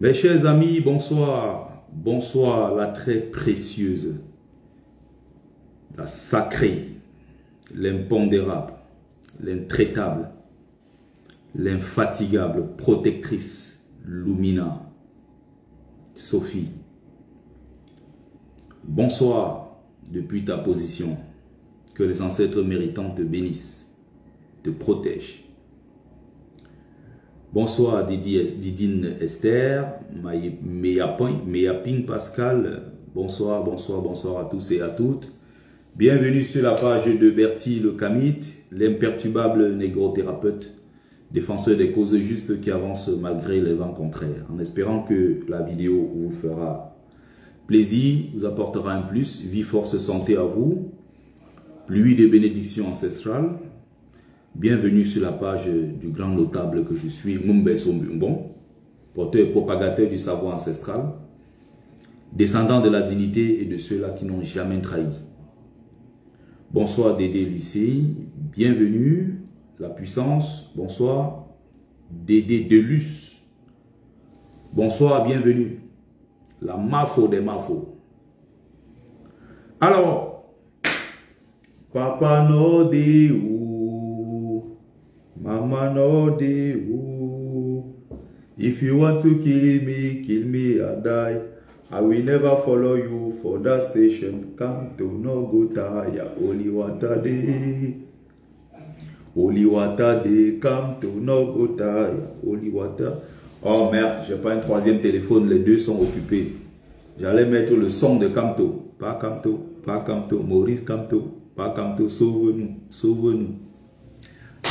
Mes chers amis, bonsoir. Bonsoir, la très précieuse, la sacrée, l'impondérable, l'intraitable, l'infatigable protectrice, Lumina, Sophie. Bonsoir depuis ta position. Que les ancêtres méritants te bénissent, te protègent. Bonsoir Didine Esther, Meyaping Pascal. Bonsoir, bonsoir, bonsoir à tous et à toutes. Bienvenue sur la page de Bertie le Kamite, l'imperturbable négro-thérapeute, défenseur des causes justes qui avance malgré les vents contraires. En espérant que la vidéo vous fera plaisir, vous apportera un plus. Vie, force, santé à vous. Pluie de bénédictions ancestrales. Bienvenue sur la page du grand notable que je suis, Mumbeso Mbumbon, porteur et propagateur du savoir ancestral, descendant de la dignité et de ceux-là qui n'ont jamais trahi. Bonsoir Dédé Lucie, bienvenue, la puissance, bonsoir Dédé Delus, bonsoir, bienvenue, la Mafo des Mafos. Alors, Papa no de ou, Mama no de ou. If you want to kill me and die. I will never follow you for that station. Come to no go tire. Holy water de. Holy water de. Come to no go tire. Holy water. Oh merde, j'ai pas un troisième téléphone. Les deux sont occupés. J'allais mettre le son de Kamto. Pas Kamto. Pas Kamto. Maurice Kamto. Pas Kamto. Sauve-nous. Sauve-nous.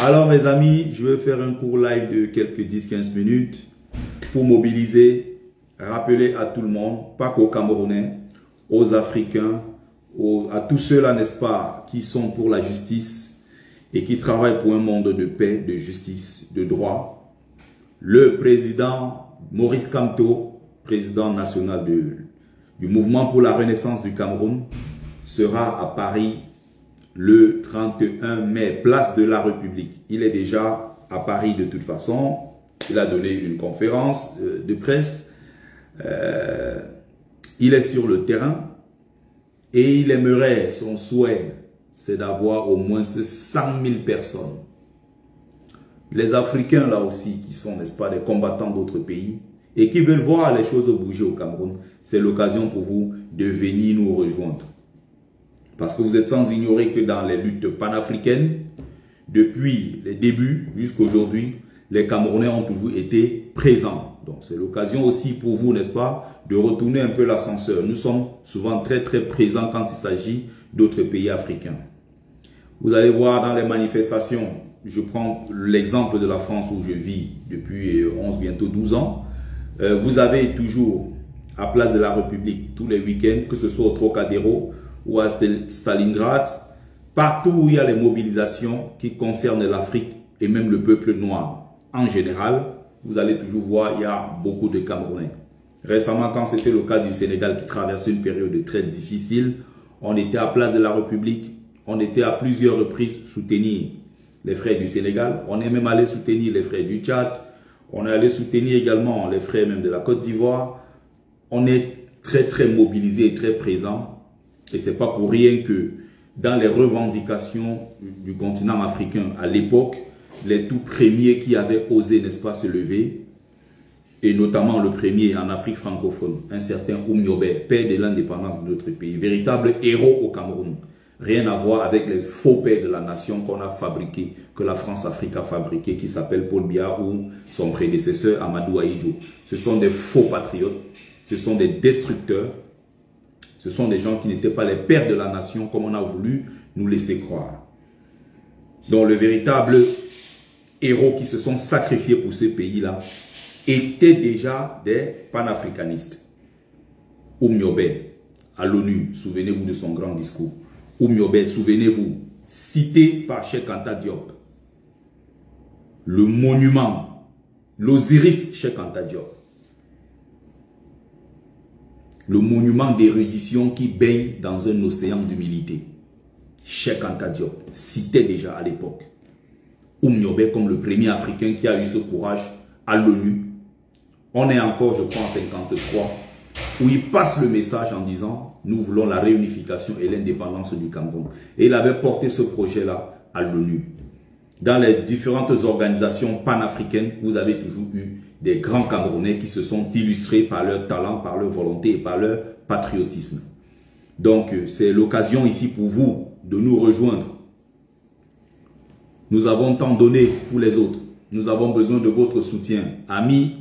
Alors mes amis, je vais faire un court live de quelques 10-15 minutes pour mobiliser, rappeler à tout le monde, pas qu'aux Camerounais, aux Africains, à tous ceux-là, n'est-ce pas, qui sont pour la justice et qui travaillent pour un monde de paix, de justice, de droit. Le président Maurice Kamto, président national du mouvement pour la renaissance du Cameroun, sera à Paris le 31 mai, place de la République. Il est déjà à Paris de toute façon. Il a donné une conférence de presse. Il est sur le terrain et il aimerait, son souhait, c'est d'avoir au moins 100 000 personnes. Les Africains là aussi, qui sont, n'est-ce pas, des combattants d'autres pays et qui veulent voir les choses bouger au Cameroun, c'est l'occasion pour vous de venir nous rejoindre. Parce que vous êtes sans ignorer que dans les luttes panafricaines, depuis les débuts jusqu'à aujourd'hui, les Camerounais ont toujours été présents. Donc c'est l'occasion aussi pour vous, n'est-ce pas, de retourner un peu l'ascenseur. Nous sommes souvent très présents quand il s'agit d'autres pays africains. Vous allez voir dans les manifestations, je prends l'exemple de la France où je vis depuis 11, bientôt 12 ans. Vous avez toujours à Place de la République tous les week-ends, que ce soit au Trocadéro ou à Stalingrad, partout où il y a les mobilisations qui concernent l'Afrique et même le peuple noir en général, vous allez toujours voir, il y a beaucoup de Camerounais. Récemment, quand c'était le cas du Sénégal qui traversait une période très difficile, on était à Place de la République, on était à plusieurs reprises soutenir les frères du Sénégal, on est même allé soutenir les frères du Tchad, on est allé soutenir également les frères même de la Côte d'Ivoire. On est très mobilisés et très présents. Et ce n'est pas pour rien que dans les revendications du continent africain à l'époque, les tout premiers qui avaient osé, n'est-ce pas, se lever, et notamment le premier en Afrique francophone, un certain Oumniobé, père de l'indépendance de notre pays, véritable héros au Cameroun. Rien à voir avec les faux pères de la nation qu'on a fabriqués, que la France-Afrique a fabriqué, qui s'appelle Paul Biya ou son prédécesseur Amadou Ahidjo. Ce sont des faux patriotes, ce sont des destructeurs. Ce sont des gens qui n'étaient pas les pères de la nation comme on a voulu nous laisser croire. Donc le véritable héros qui se sont sacrifiés pour ce pays-là étaient déjà des panafricanistes. Oumniobé à l'ONU, souvenez-vous de son grand discours. Oumniobé, souvenez-vous, cité par Cheikh Anta Diop. Le monument, l'Osiris Cheikh Anta Diop. Le monument d'érudition qui baigne dans un océan d'humilité. Cheikh Anta Diop citait déjà à l'époque Oumniobé comme le premier Africain qui a eu ce courage à l'ONU On est encore, je crois, en 53, où il passe le message en disant « Nous voulons la réunification et l'indépendance du Cameroun ». Et il avait porté ce projet-là à l'ONU. Dans les différentes organisations panafricaines, vous avez toujours eu des grands Camerounais qui se sont illustrés par leur talent, par leur volonté et par leur patriotisme. Donc, c'est l'occasion ici pour vous de nous rejoindre. Nous avons tant donné pour les autres. Nous avons besoin de votre soutien. Amis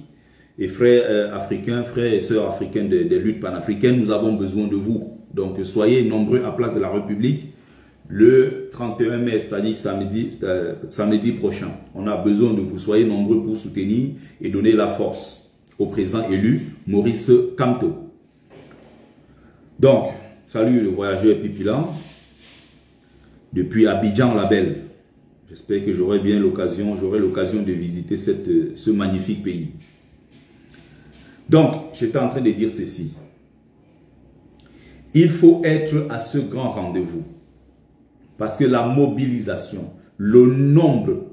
et frères africains, frères et sœurs africains des luttes panafricaines, nous avons besoin de vous. Donc, soyez nombreux à Place de la République le 31 mai, c'est-à-dire samedi prochain. On a besoin de vous. Soyez nombreux pour soutenir et donner la force au président élu, Maurice Kamto. Donc, salut le voyageur Pipilan, depuis Abidjan la Belle. J'espère que j'aurai l'occasion de visiter ce magnifique pays. Donc, j'étais en train de dire ceci. Il faut être à ce grand rendez-vous. Parce que la mobilisation, le nombre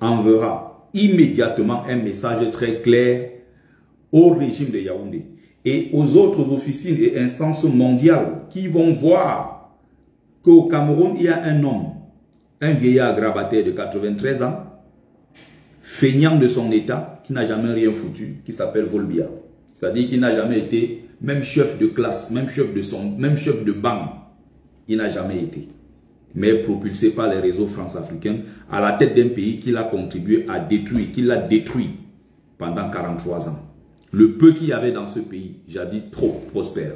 enverra immédiatement un message très clair au régime de Yaoundé et aux autres officines et instances mondiales qui vont voir qu'au Cameroun, il y a un homme, un vieillard grabataire de 93 ans, feignant de son état, qui n'a jamais rien foutu, qui s'appelle Volbia. C'est-à-dire qu'il n'a jamais été même chef de classe, même chef de banc. Il n'a jamais été. Mais propulsé par les réseaux france-africains à la tête d'un pays qu'il a contribué à détruire, qu'il a détruit pendant 43 ans. Le peu qu'il y avait dans ce pays, jadis trop prospère,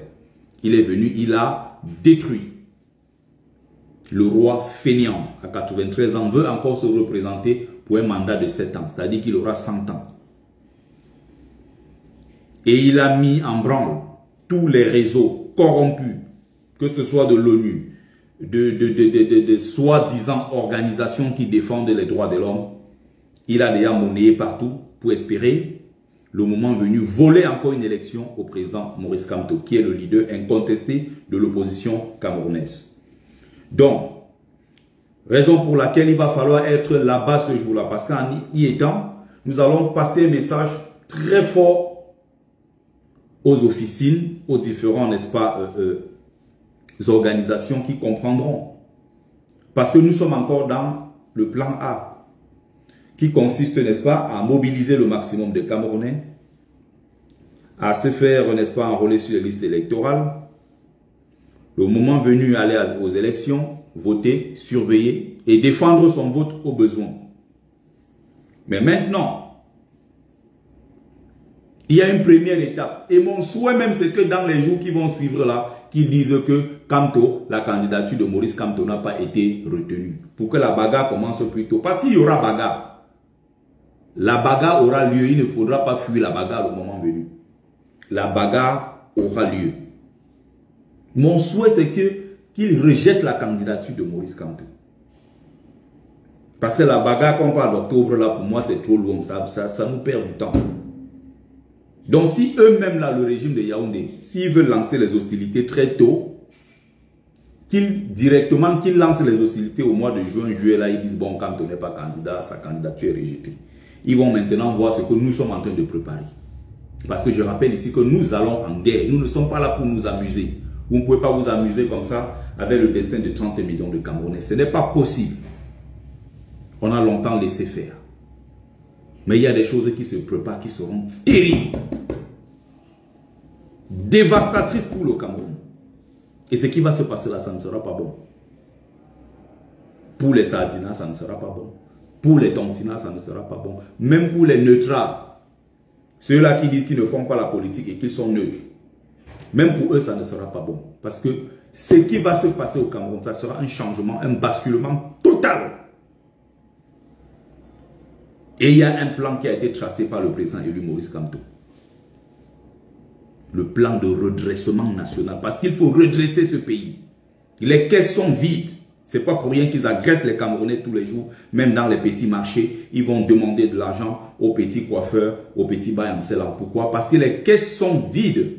il est venu, il a détruit. Le roi fainéant, à 93 ans, veut encore se représenter pour un mandat de 7 ans, c'est-à-dire qu'il aura 100 ans. Et il a mis en branle tous les réseaux corrompus, que ce soit de l'ONU, de soi-disant organisations qui défendent les droits de l'homme. Il a déjà monnayé partout pour espérer, le moment venu, voler encore une élection au président Maurice Kamto, qui est le leader incontesté de l'opposition camerounaise. Donc, raison pour laquelle il va falloir être là-bas ce jour-là, parce qu'en y étant, nous allons passer un message très fort aux officines, aux différents, n'est-ce pas, organisations qui comprendront. Parce que nous sommes encore dans le plan A, qui consiste, n'est-ce pas, à mobiliser le maximum de Camerounais, à se faire, n'est-ce pas, enrôler sur les listes électorales, le moment venu, aller aux élections, voter, surveiller et défendre son vote au besoin. Mais maintenant, il y a une première étape. Et mon souhait même, c'est que dans les jours qui vont suivre là, qu'ils disent que Kamto, la candidature de Maurice Kamto n'a pas été retenue. Pour que la bagarre commence plus tôt. Parce qu'il y aura bagarre. La bagarre aura lieu. Il ne faudra pas fuir la bagarre au moment venu. La bagarre aura lieu. Mon souhait, c'est qu'il rejette la candidature de Maurice Kamto. Parce que la bagarre qu'on parle d'octobre, là, pour moi, c'est trop long. Ça nous perd du temps. Donc, si eux-mêmes, là, le régime de Yaoundé, s'ils veulent lancer les hostilités très tôt, qu'ils lancent les hostilités au mois de juin, juillet, là, ils disent, bon, quand on n'est pas candidat, sa candidature est rejetée. Ils vont maintenant voir ce que nous sommes en train de préparer. Parce que je rappelle ici que nous allons en guerre. Nous ne sommes pas là pour nous amuser. Vous ne pouvez pas vous amuser comme ça avec le destin de 30 millions de Camerounais. Ce n'est pas possible. On a longtemps laissé faire. Mais il y a des choses qui se préparent, qui seront terribles. Dévastatrices pour le Cameroun. Et ce qui va se passer là, ça ne sera pas bon. Pour les Sardinas, ça ne sera pas bon. Pour les Tontinas, ça ne sera pas bon. Même pour les neutrales. Ceux-là qui disent qu'ils ne font pas la politique et qu'ils sont neutres. Même pour eux, ça ne sera pas bon. Parce que ce qui va se passer au Cameroun, ça sera un changement, un basculement total. Et il y a un plan qui a été tracé par le président élu Maurice Kamto. Le plan de redressement national. Parce qu'il faut redresser ce pays. Les caisses sont vides. Ce n'est pas pour rien qu'ils agressent les Camerounais tous les jours. Même dans les petits marchés, ils vont demander de l'argent aux petits coiffeurs, aux petits bains. Pourquoi? Parce que les caisses sont vides.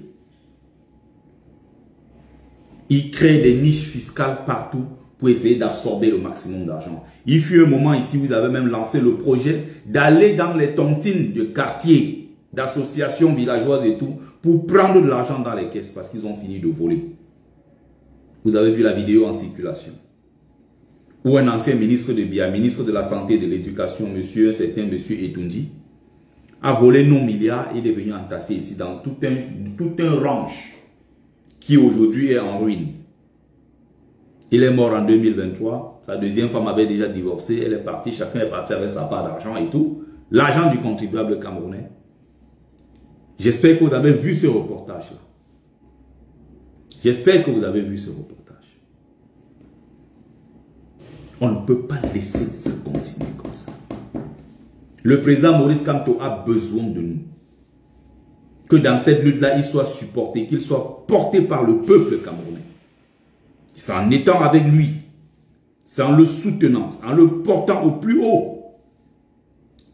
Ils créent des niches fiscales partout pour essayer d'absorber le maximum d'argent. Il fut un moment ici, vous avez même lancé le projet d'aller dans les tontines de quartiers, d'associations villageoises et tout, pour prendre de l'argent dans les caisses parce qu'ils ont fini de voler. Vous avez vu la vidéo en circulation. Où un ancien ministre de BIA, ministre de la Santé et de l'Éducation, un certain monsieur Etundi, a volé nos milliards et il est venu entasser ici dans tout un ranch qui aujourd'hui est en ruine. Il est mort en 2023. Sa deuxième femme avait déjà divorcé. Elle est partie. Chacun est parti avec sa part d'argent et tout. L'argent du contribuable camerounais. J'espère que vous avez vu ce reportage-là. J'espère que vous avez vu ce reportage. On ne peut pas laisser ça continuer comme ça. Le président Maurice Kamto a besoin de nous. Que dans cette lutte-là, il soit supporté, qu'il soit porté par le peuple camerounais. C'est en étant avec lui, c'est en le soutenant, en le portant au plus haut,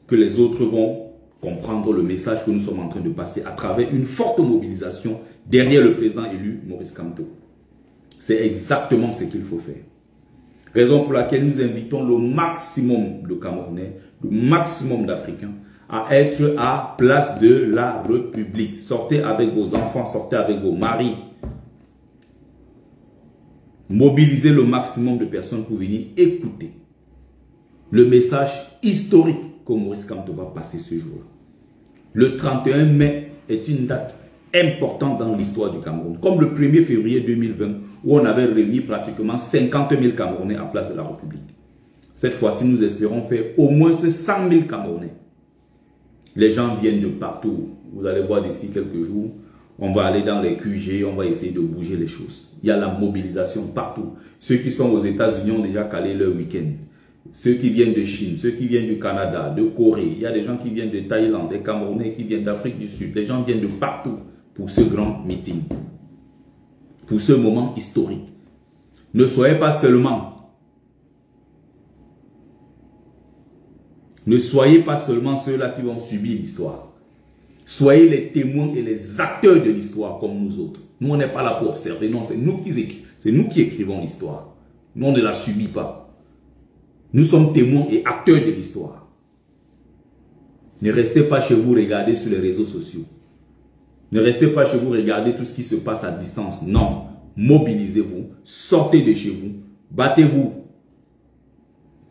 que les autres vont comprendre le message que nous sommes en train de passer à travers une forte mobilisation derrière le président élu Maurice Kamto. C'est exactement ce qu'il faut faire. Raison pour laquelle nous invitons le maximum de Camerounais, le maximum d'Africains à être à place de la République. Sortez avec vos enfants, sortez avec vos maris. Mobilisez le maximum de personnes pour venir écouter le message historique que Maurice Kamto va passer ce jour-là. Le 31 mai est une date importante dans l'histoire du Cameroun. Comme le 1er février 2020, où on avait réuni pratiquement 50 000 Camerounais à place de la République. Cette fois-ci, nous espérons faire au moins 100 000 Camerounais. Les gens viennent de partout. Vous allez voir d'ici quelques jours, on va aller dans les QG, on va essayer de bouger les choses. Il y a la mobilisation partout. Ceux qui sont aux États-Unis ont déjà calé leur week-end. Ceux qui viennent de Chine, ceux qui viennent du Canada, de Corée. Il y a des gens qui viennent de Thaïlande, des Camerounais qui viennent d'Afrique du Sud. Les gens viennent de partout pour ce grand meeting. Pour ce moment historique. Ne soyez pas seulement ceux-là qui vont subir l'histoire. Soyez les témoins et les acteurs de l'histoire comme nous autres. Nous, on n'est pas là pour observer. Non, c'est nous qui écrivons l'histoire. Nous, on ne la subit pas. Nous sommes témoins et acteurs de l'histoire. Ne restez pas chez vous, regardez sur les réseaux sociaux. Ne restez pas chez vous, regardez tout ce qui se passe à distance. Non. Mobilisez-vous. Sortez de chez vous. Battez-vous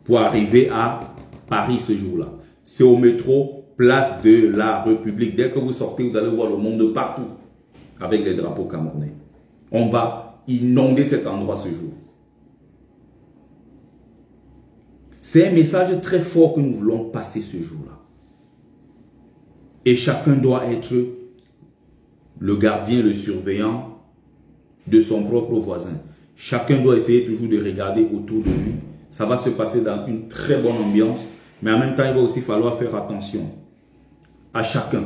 pour arriver à Paris ce jour-là. C'est au métro, place de la République. Dès que vous sortez, vous allez voir le monde partout avec les drapeaux camerounais. On va inonder cet endroit ce jour. C'est un message très fort que nous voulons passer ce jour-là. Et chacun doit être le gardien, le surveillant de son propre voisin. Chacun doit essayer toujours de regarder autour de lui. Ça va se passer dans une très bonne ambiance. Mais en même temps, il va aussi falloir faire attention à chacun.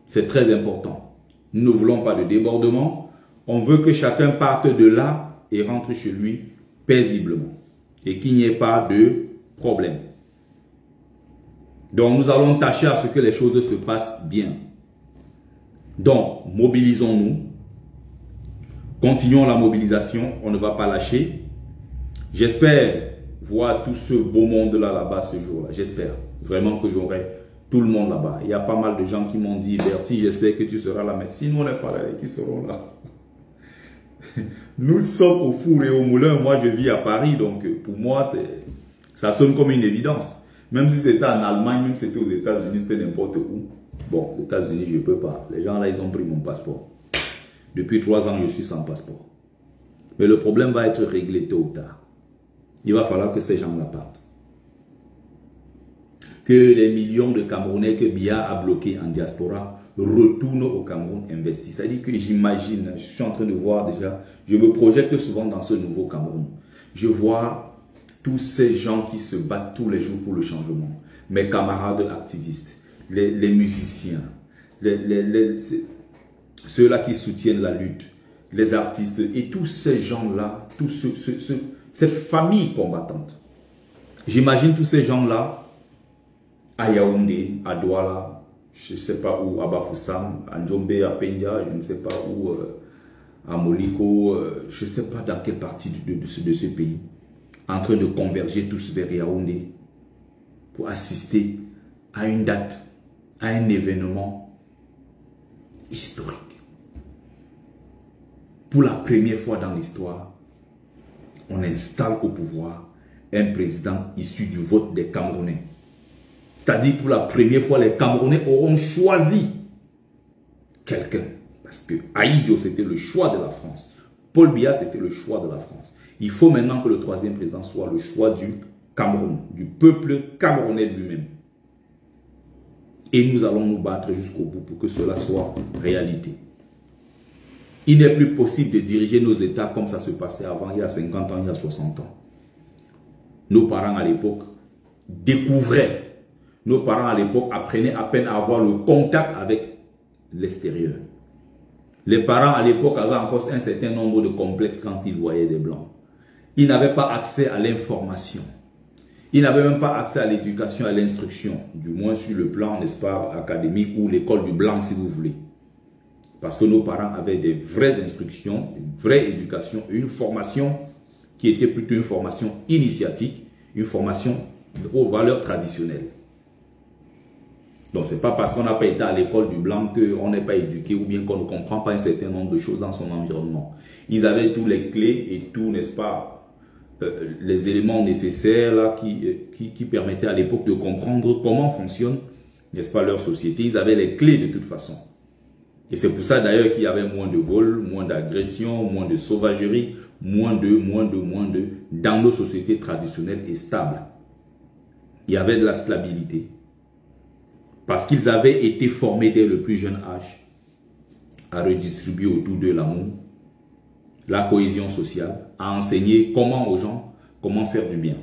C'est très important. Nous ne voulons pas de débordement. On veut que chacun parte de là et rentre chez lui paisiblement. Et qu'il n'y ait pas de problème. Donc, nous allons tâcher à ce que les choses se passent bien. Donc, mobilisons-nous. Continuons la mobilisation. On ne va pas lâcher. J'espère voir tout ce beau monde-là là-bas ce jour-là. J'espère vraiment que j'aurai tout le monde là-bas. Il y a pas mal de gens qui m'ont dit, Bertie, j'espère que tu seras là. Mais si nous, on n'est pas là, qui seront là? Nous sommes au four et au moulin. Moi, je vis à Paris. Donc, pour moi, ça sonne comme une évidence. Même si c'était en Allemagne, même si c'était aux États-Unis, c'était n'importe où. Bon, aux États-Unis, je ne peux pas. Les gens là, ils ont pris mon passeport. Depuis 3 ans, je suis sans passeport. Mais le problème va être réglé tôt ou tard. Il va falloir que ces gens-là partent. Que les millions de Camerounais que BIA a bloqués en diaspora retournent au Cameroun investir. C'est-à-dire que j'imagine, je suis en train de voir déjà, je me projette souvent dans ce nouveau Cameroun. Je vois tous ces gens qui se battent tous les jours pour le changement. Mes camarades activistes, les musiciens, ceux-là qui soutiennent la lutte, les artistes et tous ces gens-là, cette famille combattante. J'imagine tous ces gens-là à Yaoundé, à Douala, je ne sais pas où, à Bafoussam, à Ndjombe, à Peña, je ne sais pas où, à Moliko, je ne sais pas dans quelle partie de ce pays. en train de converger tous vers Yaoundé pour assister à une date, à un événement historique. Pour la première fois dans l'histoire, on installe au pouvoir un président issu du vote des Camerounais. C'est-à-dire pour la première fois, les Camerounais auront choisi quelqu'un. Parce que Ahidjo, c'était le choix de la France. Paul Biya, c'était le choix de la France. Il faut maintenant que le troisième président soit le choix du Cameroun, du peuple camerounais lui-même. Et nous allons nous battre jusqu'au bout pour que cela soit réalité. Il n'est plus possible de diriger nos États comme ça se passait avant, il y a 50 ans, il y a 60 ans. Nos parents à l'époque découvraient, nos parents à l'époque apprenaient à peine à avoir le contact avec l'extérieur. Les parents à l'époque avaient encore un certain nombre de complexes quand ils voyaient des Blancs. Ils n'avaient pas accès à l'information. Ils n'avaient même pas accès à l'éducation, à l'instruction, du moins sur le plan, n'est-ce pas, académique ou l'école du Blanc si vous voulez. Parce que nos parents avaient des vraies instructions, une vraie éducation, une formation qui était plutôt une formation initiatique, une formation aux valeurs traditionnelles. Donc, ce n'est pas parce qu'on n'a pas été à l'école du Blanc qu'on n'est pas éduqué ou bien qu'on ne comprend pas un certain nombre de choses dans son environnement. Ils avaient tous les clés et tout, n'est-ce pas, les éléments nécessaires là, qui permettaient à l'époque de comprendre comment fonctionne, n'est-ce pas, leur société. Ils avaient les clés de toute façon. Et c'est pour ça d'ailleurs qu'il y avait moins de vols, moins d'agressions, moins de sauvagerie, moins de, dans nos sociétés traditionnelles et stables. Il y avait de la stabilité. Parce qu'ils avaient été formés dès le plus jeune âge à redistribuer autour de l'amour, la cohésion sociale, à enseigner comment aux gens, comment faire du bien.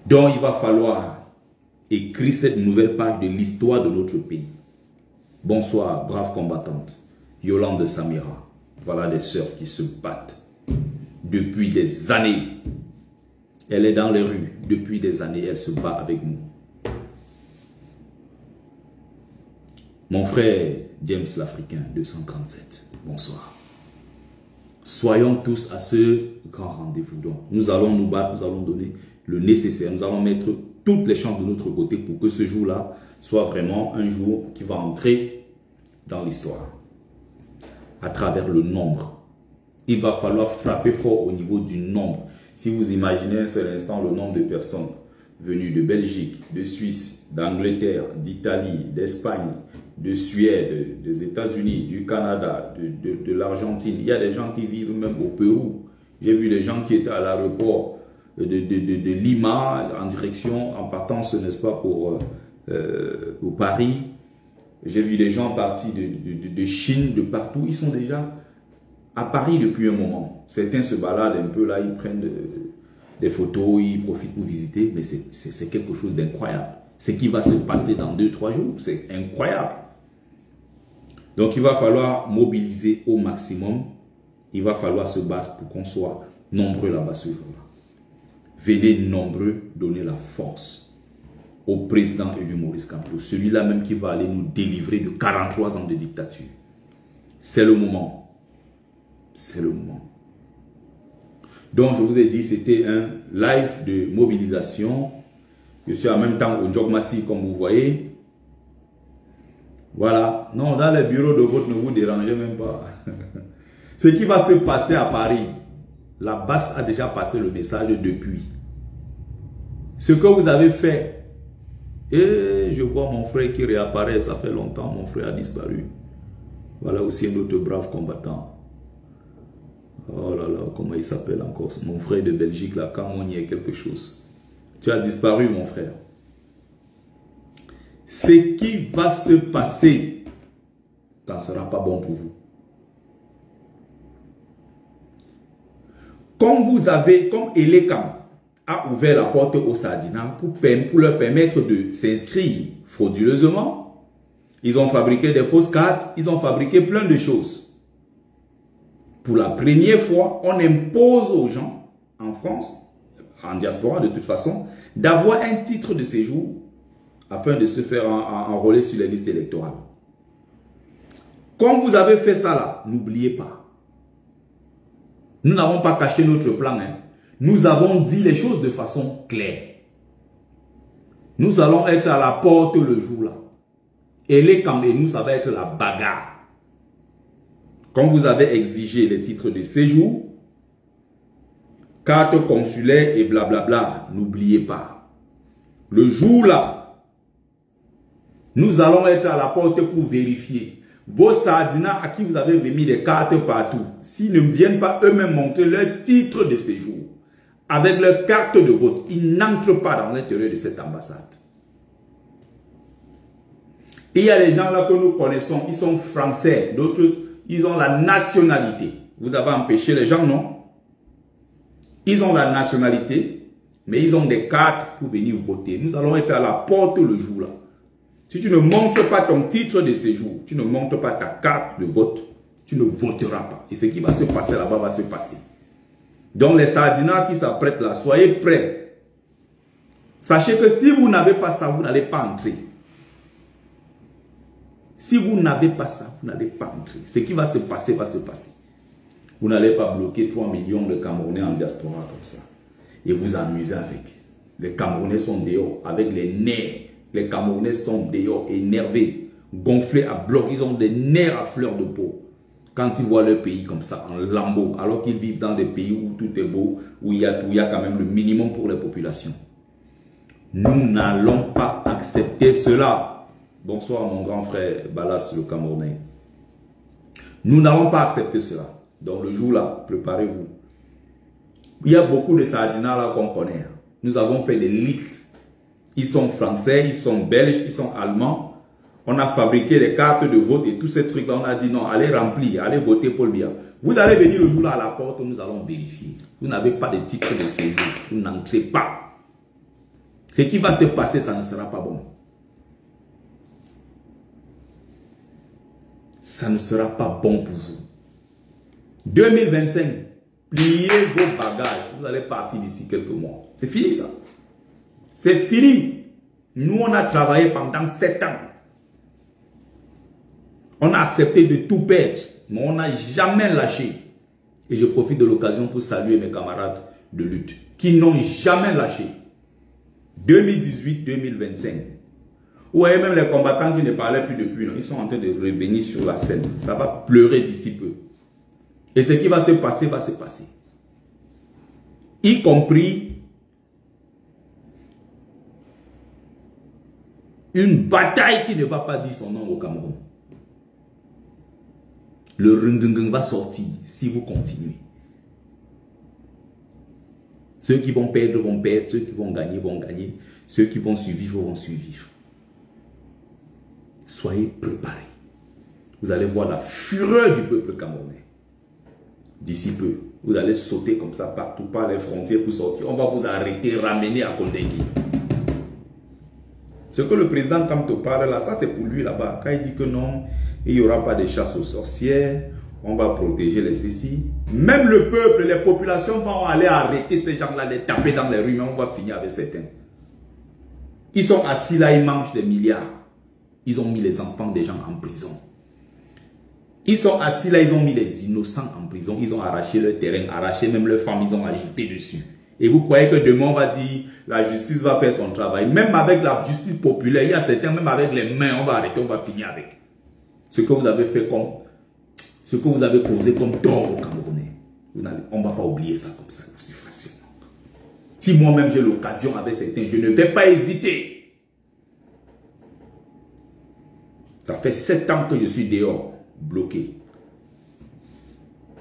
Donc il va falloir écrire cette nouvelle page de l'histoire de notre pays. Bonsoir, brave combattante, Yolande Samira. Voilà des sœurs qui se battent depuis des années. Elle est dans les rues depuis des années, elle se bat avec nous. Mon frère James l'Africain, 237, bonsoir. Soyons tous à ce grand rendez-vous. Donc, nous allons nous battre, nous allons donner le nécessaire. Nous allons mettre toutes les chances de notre côté pour que ce jour-là soit vraiment un jour qui va entrer dans l'histoire. À travers le nombre. Il va falloir frapper fort au niveau du nombre. Si vous imaginez un seul instant le nombre de personnes venues de Belgique, de Suisse, d'Angleterre, d'Italie, d'Espagne, de Suède, des États-Unis, du Canada, de l'Argentine. Il y a des gens qui vivent même au Pérou. J'ai vu des gens qui étaient à l'aéroport de Lima en direction, en partance, n'est-ce pas, pour Paris. J'ai vu des gens partis de Chine, de partout. Ils sont déjà à Paris depuis un moment. Certains se baladent un peu là, ils prennent des photos, ils profitent pour visiter. Mais c'est quelque chose d'incroyable. Ce qui va se passer dans 2-3 jours, c'est incroyable. Donc il va falloir mobiliser au maximum. Il va falloir se battre pour qu'on soit nombreux là-bas ce jour-là. Venez nombreux donner la force au président élu Maurice Kamto, celui-là même qui va aller nous délivrer de 43 ans de dictature. C'est le moment. C'est le moment. Donc je vous ai dit, c'était un live de mobilisation. Je suis en même temps au Jogmassi, comme vous voyez. Voilà. Non, dans les bureaux de vote, ne vous dérangez même pas. Ce qui va se passer à Paris, la base a déjà passé le message depuis. Ce que vous avez fait, et je vois mon frère qui réapparaît, ça fait longtemps, mon frère a disparu. Voilà aussi un autre brave combattant. Oh là là, comment il s'appelle encore? Mon frère de Belgique, là, quand on y est quelque chose. Tu as disparu, mon frère. Ce qui va se passer, ça ne sera pas bon pour vous. Comme Elekam a ouvert la porte aux Sardinats pour leur permettre de s'inscrire frauduleusement, ils ont fabriqué des fausses cartes, ils ont fabriqué plein de choses. Pour la première fois, on impose aux gens en France, en diaspora de toute façon, d'avoir un titre de séjour afin de se faire enrôler sur les listes électorales. Comme vous avez fait ça là, n'oubliez pas. Nous n'avons pas caché notre plan. Hein. Nous avons dit les choses de façon claire. Nous allons être à la porte le jour-là. Et nous, ça va être la bagarre. Comme vous avez exigé les titres de séjour, carte consulaire et blablabla, n'oubliez pas. Le jour-là, nous allons être à la porte pour vérifier. Vos sardinas à qui vous avez remis des cartes partout, s'ils ne viennent pas eux-mêmes montrer leur titre de séjour, avec leur carte de vote, ils n'entrent pas dans l'intérieur de cette ambassade. Et il y a des gens là que nous connaissons, ils sont français, d'autres, ils ont la nationalité. Vous avez empêché les gens, non? Ils ont la nationalité, mais ils ont des cartes pour venir voter. Nous allons être à la porte le jour là. Si tu ne montres pas ton titre de séjour, tu ne montres pas ta carte de vote, tu ne voteras pas. Et ce qui va se passer là-bas va se passer. Donc les sardinas qui s'apprêtent là, soyez prêts. Sachez que si vous n'avez pas ça, vous n'allez pas entrer. Si vous n'avez pas ça, vous n'allez pas entrer. Ce qui va se passer, va se passer. Vous n'allez pas bloquer 3 millions de Camerounais en diaspora comme ça. Et vous amuser avec. Les Camerounais sont dehors, avec les nerfs. Les Camerounais sont dehors, énervés, gonflés à bloc. Ils ont des nerfs à fleur de peau. Quand ils voient leur pays comme ça, en lambeaux, alors qu'ils vivent dans des pays où tout est beau, où il y a quand même le minimum pour les populations. Nous n'allons pas accepter cela. Bonsoir mon grand frère Balas le Camerounais. Nous n'allons pas accepter cela. Donc le jour là, préparez-vous. Il y a beaucoup de sardinas là qu'on connaît. Nous avons fait des listes. Ils sont français, ils sont belges, ils sont allemands. On a fabriqué les cartes de vote et tous ces trucs-là. On a dit non, allez remplir, allez voter pour le bien. Vous allez venir le jour là à la porte, nous allons vérifier. Vous n'avez pas de titre de séjour. Vous n'entrez pas. Ce qui va se passer, ça ne sera pas bon. Ça ne sera pas bon pour vous. 2025, pliez vos bagages. Vous allez partir d'ici quelques mois. C'est fini ça. C'est fini. Nous, on a travaillé pendant 7 ans. On a accepté de tout perdre. Mais on n'a jamais lâché. Et je profite de l'occasion pour saluer mes camarades de lutte qui n'ont jamais lâché. 2018-2025. Vous voyez même les combattants qui ne parlaient plus depuis. Non, ils sont en train de revenir sur la scène. Ça va pleurer d'ici peu. Et ce qui va se passer, va se passer. Y compris une bataille qui ne va pas dire son nom au Cameroun. Le Rungungung va sortir si vous continuez. Ceux qui vont perdre, ceux qui vont gagner, ceux qui vont survivre, vont survivre. Soyez préparés. Vous allez voir la fureur du peuple camerounais. D'ici peu, vous allez sauter comme ça partout par les frontières pour sortir. On va vous arrêter, ramener à Kondengui. Ce que le président Kamto parle là, ça c'est pour lui là-bas. Quand il dit que non, il n'y aura pas de chasse aux sorcières, on va protéger les ceci. Même le peuple, les populations vont aller arrêter ces gens-là, les taper dans les rues, mais on va finir avec certains. Ils sont assis là, ils mangent des milliards. Ils ont mis les enfants des gens en prison. Ils sont assis là, ils ont mis les innocents en prison. Ils ont arraché leur terrain, arraché même leurs femmes, ils ont ajouté dessus. Et vous croyez que demain on va dire, la justice va faire son travail. Même avec la justice populaire, il y a certains, même avec les mains, on va arrêter, on va finir avec. Ce que vous avez fait comme, ce que vous avez causé comme tort aux Camerounais. On ne va pas oublier ça comme ça, aussi facilement. Si moi-même j'ai l'occasion avec certains, je ne vais pas hésiter. Ça fait 7 ans que je suis dehors, bloqué.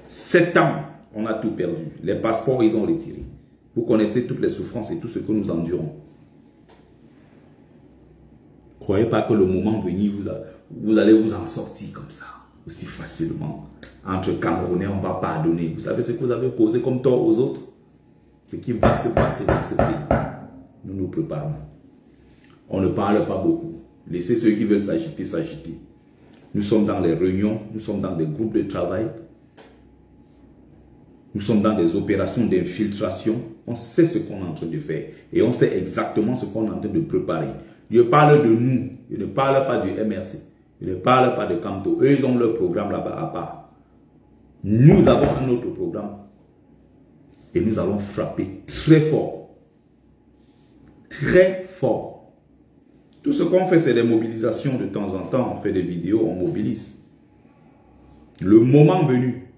7 ans, on a tout perdu. Les passeports, ils ont retiré. Vous connaissez toutes les souffrances et tout ce que nous endurons. Croyez pas que le moment venu, vous allez vous en sortir comme ça, aussi facilement. Entre Camerounais, on va pardonner. Vous savez ce que vous avez causé comme tort aux autres? Ce qui va se passer dans ce pays. Nous nous préparons. On ne parle pas beaucoup. Laissez ceux qui veulent s'agiter, s'agiter. Nous sommes dans les réunions, nous sommes dans des groupes de travail. Nous sommes dans des opérations d'infiltration. On sait ce qu'on est en train de faire. Et on sait exactement ce qu'on est en train de préparer. Je parle de nous. Je ne parle pas du MRC. Je ne parle pas de Kamto. Eux, ils ont leur programme là-bas à part. Nous avons un autre programme. Et nous allons frapper très fort. Très fort. Tout ce qu'on fait, c'est des mobilisations de temps en temps. On fait des vidéos, on mobilise. Le moment venu,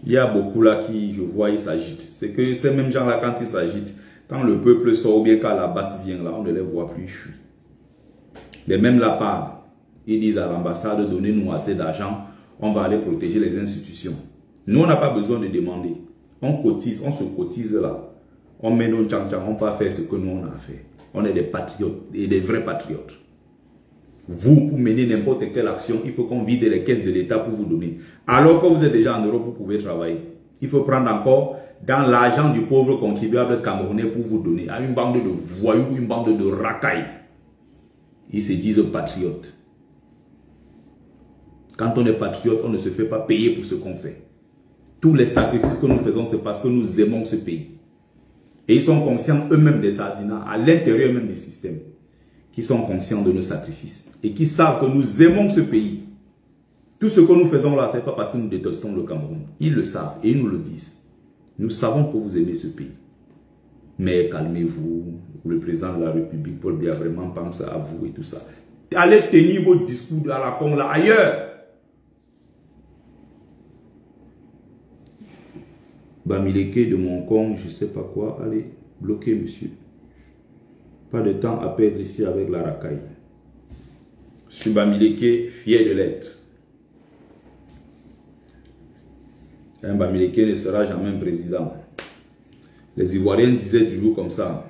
il y a beaucoup là qui, je vois, ils s'agitent. C'est que ces mêmes gens-là, quand ils s'agitent, quand le peuple sort ou bien quand la basse vient là, on ne les voit plus. Les mêmes là parlent. Ils disent à l'ambassade, donnez-nous assez d'argent, on va aller protéger les institutions. Nous, on n'a pas besoin de demander. On cotise, on se cotise là. On met nos tchang-tchang, on va faire ce que nous on a fait. On est des patriotes et des vrais patriotes. Vous, pour mener n'importe quelle action, il faut qu'on vide les caisses de l'État pour vous donner. Alors que vous êtes déjà en Europe, vous pouvez travailler. Il faut prendre encore dans l'argent du pauvre contribuable camerounais pour vous donner à une bande de voyous, une bande de racailles. Ils se disent patriotes. Quand on est patriote, on ne se fait pas payer pour ce qu'on fait. Tous les sacrifices que nous faisons, c'est parce que nous aimons ce pays. Et ils sont conscients eux-mêmes des sardinats, à l'intérieur même du système, qui sont conscients de nos sacrifices et qui savent que nous aimons ce pays. Tout ce que nous faisons là, ce n'est pas parce que nous détestons le Cameroun. Ils le savent et ils nous le disent. Nous savons que vous aimez ce pays. Mais calmez-vous, le président de la République, Paul Biya, vraiment pense à vous et tout ça. Allez tenir vos discours à la con là ailleurs. Bamileke de mon con, je ne sais pas quoi. Allez, bloquez, monsieur. Pas de temps à perdre ici avec la racaille. Je suis Bamileke, fier de l'être. Un Bamileke ne sera jamais un président. Les Ivoiriens disaient toujours comme ça.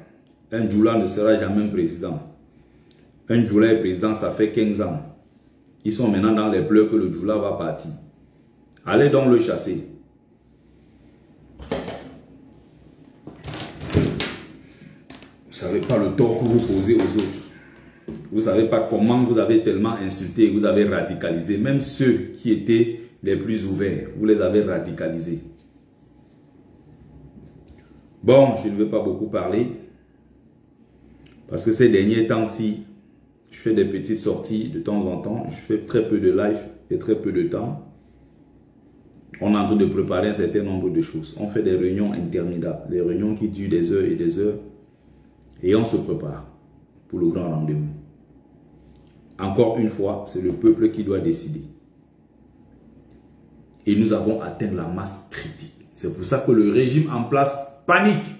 Un Djoula ne sera jamais un président. Un Djoula est président, ça fait 15 ans. Ils sont maintenant dans les pleurs que le Djoula va partir. Allez donc le chasser. Vous ne savez pas le tort que vous posez aux autres. Vous ne savez pas comment vous avez tellement insulté, vous avez radicalisé. Même ceux qui étaient les plus ouverts, vous les avez radicalisés. Bon, je ne vais pas beaucoup parler. Parce que ces derniers temps-ci, je fais des petites sorties de temps en temps. Je fais très peu de live et très peu de temps. On est en train de préparer un certain nombre de choses. On fait des réunions interminables. Des réunions qui durent des heures et des heures. Et on se prépare pour le grand rendez-vous. Encore une fois, c'est le peuple qui doit décider. Et nous avons atteint la masse critique. C'est pour ça que le régime en place panique.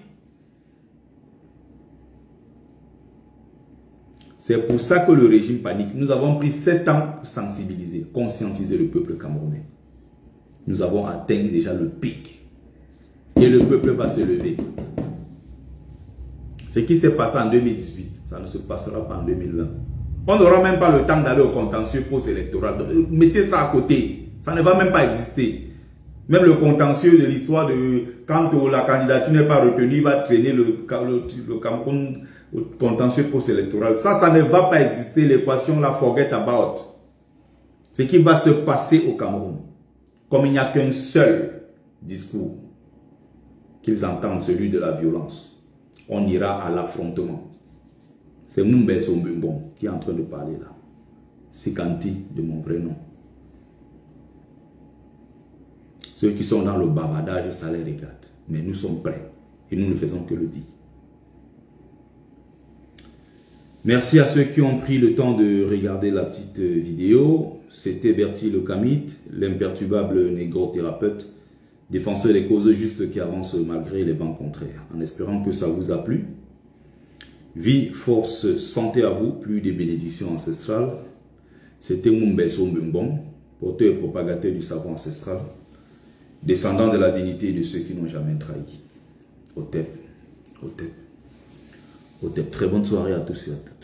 C'est pour ça que le régime panique. Nous avons pris 7 ans pour sensibiliser, conscientiser le peuple camerounais. Nous avons atteint déjà le pic. Et le peuple va se lever. Ce qui s'est passé en 2018, ça ne se passera pas en 2020. On n'aura même pas le temps d'aller au contentieux post-électoral. Mettez ça à côté. Ça ne va même pas exister. Même le contentieux de l'histoire de quand la candidature n'est pas retenue, il va traîner le Cameroun au contentieux post-électoral. Ça ne va pas exister. L'équation là, forget about. Ce qui va se passer au Cameroun. Comme il n'y a qu'un seul discours qu'ils entendent, celui de la violence. On ira à l'affrontement. C'est Mumbe Sombungbon qui est en train de parler là. C'est Kanti de mon vrai nom. Ceux qui sont dans le bavardage, ça les regarde. Mais nous sommes prêts. Et nous ne faisons que le dire. Merci à ceux qui ont pris le temps de regarder la petite vidéo. C'était Bertie le Kamite, l'imperturbable négro-thérapeute, défenseur des causes justes qui avancent malgré les vents contraires. En espérant que ça vous a plu. Vie, force, santé à vous, plus des bénédictions ancestrales. C'était Mumbeso Mbumbon, porteur et propagateur du savoir ancestral, descendant de la dignité de ceux qui n'ont jamais trahi. Otep, Otep, Otep. Très bonne soirée à tous et à toutes.